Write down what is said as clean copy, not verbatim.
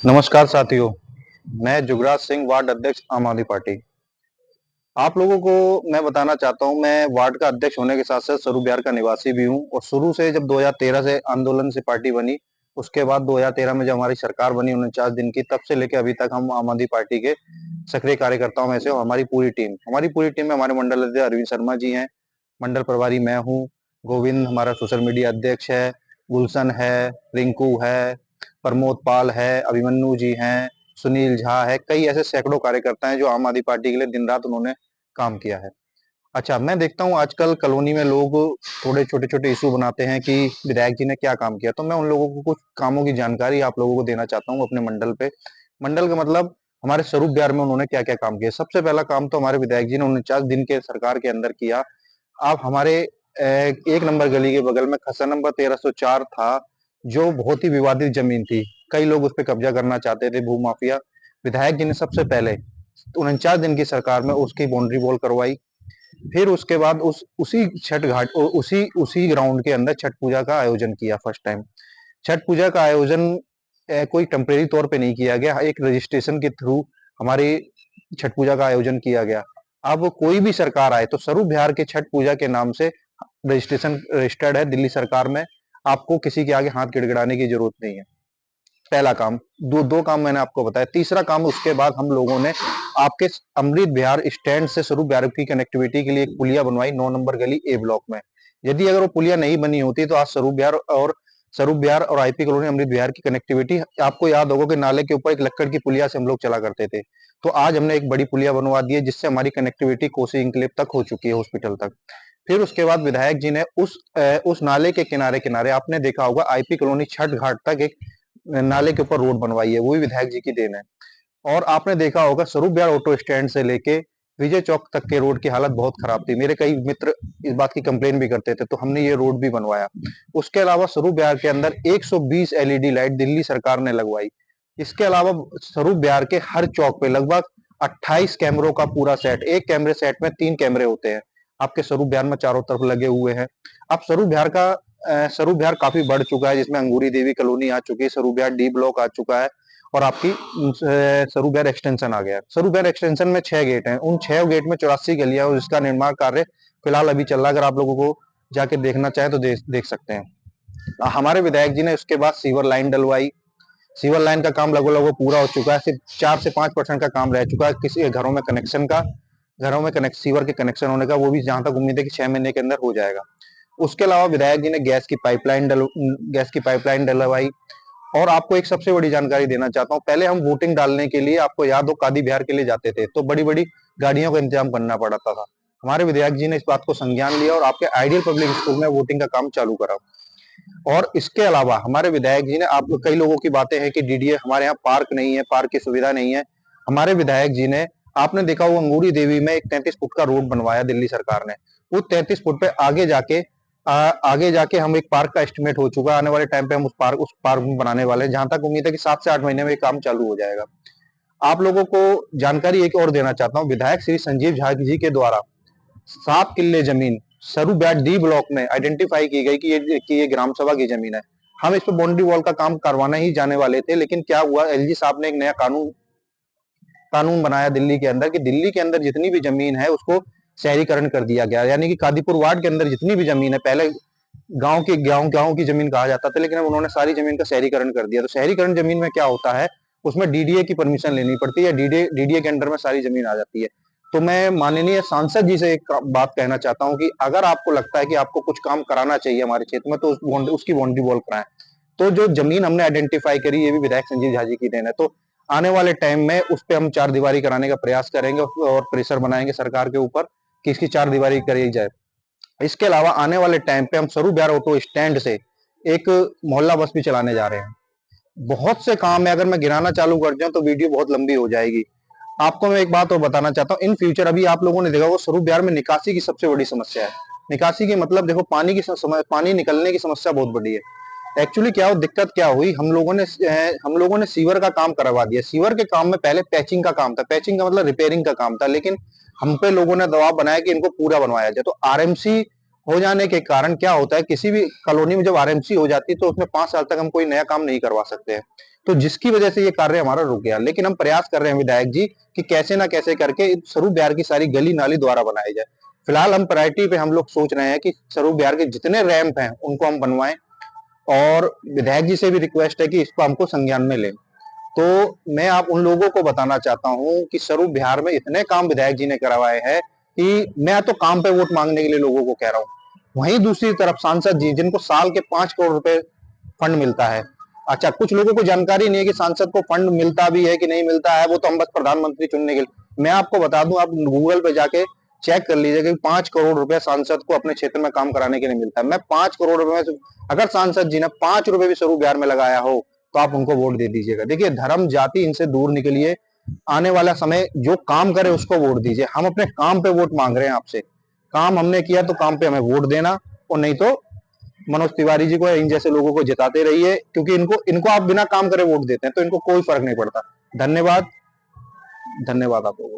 नमस्कार साथियों, मैं जुगराज सिंह वार्ड अध्यक्ष आम आदमी पार्टी। आप लोगों को मैं बताना चाहता हूँ, मैं वार्ड का अध्यक्ष होने के साथ-साथ स्वरूप विहार का निवासी भी हूँ और शुरू से जब 2013 से आंदोलन से पार्टी बनी, उसके बाद 2013 में जब हमारी सरकार बनी 49 दिन की, तब से लेके अभी तक हम आम आदमी पार्टी के सक्रिय कार्यकर्ताओं में से हमारी पूरी टीम में हमारे मंडल अध्यक्ष अरविंद शर्मा जी हैं, मंडल प्रभारी मैं हूँ, गोविंद हमारा सोशल मीडिया अध्यक्ष है, गुलशन है, रिंकू है, प्रमोद पाल है, अभिमन्यु जी हैं, सुनील झा है, कई ऐसे सैकड़ों कार्यकर्ता हैं जो आम आदमी पार्टी के लिए दिन-रात उन्होंने काम किया है। अच्छा, मैं देखता हूँ आजकल कॉलोनी में लोग थोड़े छोटे-छोटे इश्यू बनाते हैं कि विधायक जी ने क्या काम किया, तो मैं उन लोगों को कुछ कामों की जानकारी आप लोगों को देना चाहता हूँ अपने मंडल पे। मंडल का मतलब हमारे स्वरूप विहार में उन्होंने क्या-क्या काम किया। सबसे पहला काम तो हमारे विधायक जी ने 49 दिन के सरकार के अंदर किया। आप हमारे 1 नंबर गली के बगल में खसा नंबर 1304 था, जो बहुत ही विवादित ज़मीन थी। कई लोग उस पे कब्ज़ा करना चाहते थे, भूमाफिया। विधायक जी ने सबसे पहले 49 दिन की सरकार में उसकी बाउंड्री वॉल करवाई। फिर उसके बाद उसी छठ घाट उसी उसी ग्राउंड के अंदर छठ पूजा का आयोजन किया फर्स्ट टाइम। छठ पूजा का आयोजन कोई टेम्परेरी तौर पे नहीं किया गया, एक रजिस्ट्रेशन के थ्रू हमारी छठ पूजा का आयोजन किया गया। अब कोई भी सरकार आए तो स्वरूप विहार के छठ पूजा के नाम से रजिस्ट्रेशन रजिस्टर्ड है दिल्ली सरकार में, आपको किसी के आगे हाथ गिड़गिड़ाने की जरूरत नहीं है। पहला काम, दो काम मैंने आपको बताया। तीसरा काम उसके बाद हम लोगों ने आपके अमृत विहार स्टैंड से स्वरूप विहार की कनेक्टिविटी के लिए एक पुलिया बनवाई 9 नंबर गली ए ब्लॉक में। यदि अगर वो पुलिया नहीं बनी होती तो आज स्वरूप विहार और आईपी कॉलोनी अमृत विहार की कनेक्टिविटी, आपको याद होगा कि नाले के ऊपर एक लक्कड़ की पुलिया से हम लोग चला करते थे। तो आज हमने एक बड़ी पुलिया बनवा दी है जिससे हमारी कनेक्टिविटी कोसी इंक्लेव तक हो चुकी है, हॉस्पिटल तक। फिर उसके बाद विधायक जी ने उस नाले के किनारे-किनारे आपने देखा होगा आईपी कॉलोनी छठ घाट तक एक नाले के ऊपर रोड बनवाई है, वो भी विधायक जी की देन है। और आपने देखा होगा स्वरूप विहार ऑटो स्टैंड से लेके विजय चौक तक के रोड की हालत बहुत खराब थी। मेरे कई मित्र इस बात की कंप्लेन भी करते थे, तो हमने ये रोड भी बनवाया। उसके अलावा स्वरूप विहार के अंदर 120 एलईडी लाइट दिल्ली सरकार ने लगवाई। इसके अलावा स्वरूप विहार के हर चौक पे लगभग 28 कैमरों का पूरा सेट, एक कैमरे सेट में 3 कैमरे होते हैं, आपके स्वरूप विहार में चारों तरफ लगे हुए हैं। अब स्वरूप विहार काफी बढ़ चुका है, जिसमें अंगूरी देवी कॉलोनी आ चुकी है, स्वरूप विहार डी ब्लॉक आ चुका है और आपकी स्वरूप विहार एक्सटेंशन आ गया है। स्वरूप विहार एक्सटेंशन में 6 गेट हैं, उन 6 गेट में 84 गलियां और जिसका निर्माण कार्य फिलहाल अभी चल रहा है। अगर आप लोगों को जाके देखना चाहें तो देख सकते हैं। हमारे विधायक जी ने उसके बाद सीवर लाइन डलवाई। सीवर लाइन का काम लगभग पूरा हो चुका है, सिर्फ 4 से 5% का काम रह चुका है किसी के घरों में कनेक्शन का, सीवर के कनेक्शन होने का, वो भी जहां तक उम्मीद है कि 6 महीने के अंदर हो जाएगा। उसके अलावा विधायक जी ने गैस की पाइपलाइन डलवाई। और आपको एक सबसे बड़ी जानकारी देना चाहता हूँ, पहले हम वोटिंग डालने के लिए आपको याद हो कादी बिहार के लिए जाते थे, तो बड़ी बड़ी गाड़ियों का इंतजाम करना पड़ता था। हमारे विधायक जी ने इस बात को संज्ञान लिया और आपके आइडियल पब्लिक स्कूल में वोटिंग का काम चालू करा। और इसके अलावा हमारे विधायक जी ने, आप कई लोगों की बातें हैं कि डीडीए हमारे यहाँ पार्क नहीं है, पार्क की सुविधा नहीं है। हमारे विधायक जी ने, आपने देखा वो अंगूरी देवी में एक 33 फुट का रोड बनवाया दिल्ली सरकार ने। वो 33 फुट पे आगे जाके हम एक पार्क का एस्टिमेट हो चुका है। आने वाले टाइम पे हम उस पार्क में बनाने वाले हैं, जहां तक उम्मीद है कि 7 से 8 महीने में ये काम चालू हो जाएगा। आप लोगों को जानकारी एक और देना चाहता हूँ, विधायक श्री संजीव झा जी के द्वारा 7 किल्ले जमीन स्वरूप विहार डी ब्लॉक में आइडेंटिफाई की गई कि ये ग्राम सभा की जमीन है। हम इस पे बाउंड्री वॉल का काम करवाना ही जाने वाले थे, लेकिन क्या हुआ, एलजी साहब ने एक नया कानून कानून बनाया दिल्ली के अंदर कि दिल्ली के अंदर जितनी भी जमीन है उसको शहरीकरण कर दिया गया। यानी कि कादीपुर वार्ड के अंदर जितनी भी जमीन है, पहले गांव की जमीन कहा जाता था, लेकिन अब उन्होंने सारी जमीन का शहरीकरण कर दिया। तो शहरीकरण जमीन में क्या होता है, उसमें डीडीए की परमिशन लेनी पड़ती है, डीडीए के अंडर में सारी जमीन आ जाती है। तो मैं माननीय सांसद जी से एक बात कहना चाहता हूं कि अगर आपको लगता है कि आपको कुछ काम कराना चाहिए हमारे क्षेत्र में, तो उसकी बाउंड्री वॉल कराएं। तो जो जमीन हमने आइडेंटिफाई करी, ये भी विधायक संजीव झा जी की देन है। तो आने वाले टाइम में उस पे हम चार दीवारी कराने का प्रयास करेंगे और प्रेशर बनाएंगे सरकार के ऊपर कि इसकी चार दीवारी करी जाए। इसके अलावा आने वाले टाइम पे हम स्वरूप विहार ऑटो स्टैंड से एक मोहल्ला बस भी चलाने जा रहे हैं। बहुत से काम है, अगर मैं गिनाना चालू कर जाऊं तो वीडियो बहुत लंबी हो जाएगी। आपको मैं एक बात और बताना चाहता हूं, इन फ्यूचर अभी आप लोगों ने देखा होगा स्वरूप विहार में निकासी की सबसे बड़ी समस्या है। निकासी की मतलब देखो, पानी निकलने की समस्या बहुत बड़ी है। एक्चुअली क्या हो, दिक्कत क्या हुई, हम लोगों ने सीवर का काम करवा दिया। सीवर के काम में पहले पैचिंग का काम था, पैचिंग का मतलब रिपेयरिंग का काम था, लेकिन हम पे लोगों ने दबाव बनाया कि इनको पूरा बनवाया जाए। तो आरएमसी हो जाने के कारण क्या होता है, किसी भी कॉलोनी में जब आरएमसी हो जाती है तो उसमें 5 साल तक हम कोई नया काम नहीं करवा सकते हैं। तो जिसकी वजह से ये कार्य हमारा रुक गया। लेकिन हम प्रयास कर रहे हैं विधायक जी कि कैसे ना कैसे करके स्वरूप विहार की सारी गली नाली दोबारा बनाई जाए। फिलहाल हम प्रायोरिटी पे हम लोग सोच रहे हैं कि स्वरूप विहार के जितने रैंप हैं उनको हम बनवाएं, और विधायक जी से भी रिक्वेस्ट है कि इसको हमको संज्ञान में लें। तो मैं आप उन लोगों को बताना चाहता हूं कि स्वरूप बिहार में इतने काम विधायक जी ने करवाए हैं कि मैं तो काम पे वोट मांगने के लिए लोगों को कह रहा हूं। वहीं दूसरी तरफ सांसद जी जिनको साल के 5 करोड़ रुपए फंड मिलता है। अच्छा, कुछ लोगों को जानकारी नहीं है कि सांसद को फंड मिलता भी है कि नहीं मिलता है, वो तो हम बस प्रधानमंत्री चुनने के लिए। मैं आपको बता दूं, आप गूगल पे जाके चेक कर लीजिए कि 5 करोड़ रुपए सांसद को अपने क्षेत्र में काम कराने के लिए मिलता है। मैं 5 करोड़ रुपए में से अगर सांसद जी ने 5 रुपए भी स्वरूप बिहार में लगाया हो तो आप उनको वोट दे दीजिएगा। देखिए, धर्म जाति इनसे दूर निकलिए। आने वाला समय जो काम करे उसको वोट दीजिए। हम अपने काम पे वोट मांग रहे हैं आपसे। काम हमने किया तो काम पे हमें वोट देना, और नहीं तो मनोज तिवारी जी को या इन जैसे लोगों को जिताते रहिए, क्योंकि इनको इनको आप बिना काम करे वोट देते हैं तो इनको कोई फर्क नहीं पड़ता। धन्यवाद। धन्यवाद आप लोगों को।